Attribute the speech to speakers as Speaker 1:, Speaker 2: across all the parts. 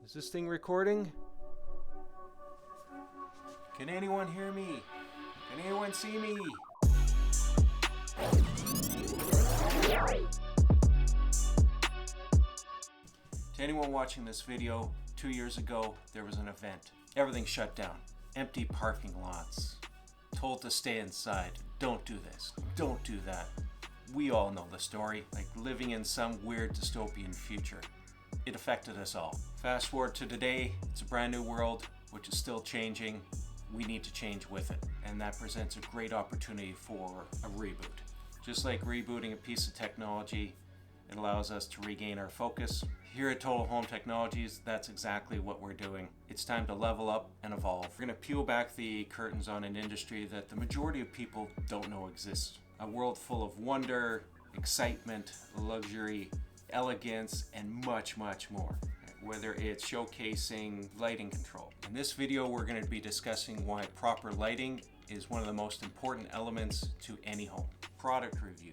Speaker 1: Is this thing recording? Can anyone hear me? Can anyone see me? To anyone watching this video, 2 years ago there was an event. Everything shut down. Empty parking lots. Told to stay inside. Don't do this. Don't do that. We all know the story, like living in some weird dystopian future. It affected us all. Fast forward to today, it's a brand new world, which is still changing. We need to change with it. And that presents a great opportunity for a reboot. Just like rebooting a piece of technology, it allows us to regain our focus. Here at Total Home Technologies, that's exactly what we're doing. It's time to level up and evolve. We're going to peel back the curtains on an industry that the majority of people don't know exists. A world full of wonder, excitement, luxury, elegance, and much, much more. Whether it's showcasing lighting control. In this video, we're going to be discussing why proper lighting is one of the most important elements to any home. Product review.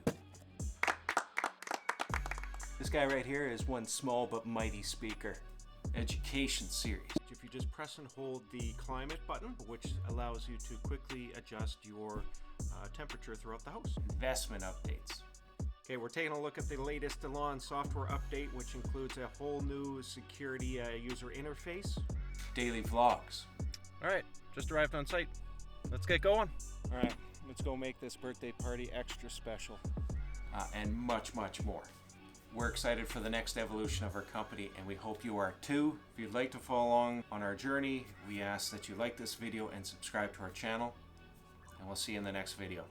Speaker 1: This guy right here is one small but mighty speaker. Education series. If you just press and hold the climate button, which allows you to quickly adjust your temperature throughout the house. Investment updates. Okay, we're taking a look at the latest Elan software update, which includes a whole new security user interface. Daily vlogs. All right, just arrived on site. Let's get going. All right, let's go make this birthday party extra special. And much, much more. We're excited for the next evolution of our company, and we hope you are too. If you'd like to follow along on our journey, we ask that you like this video and subscribe to our channel, and we'll see you in the next video.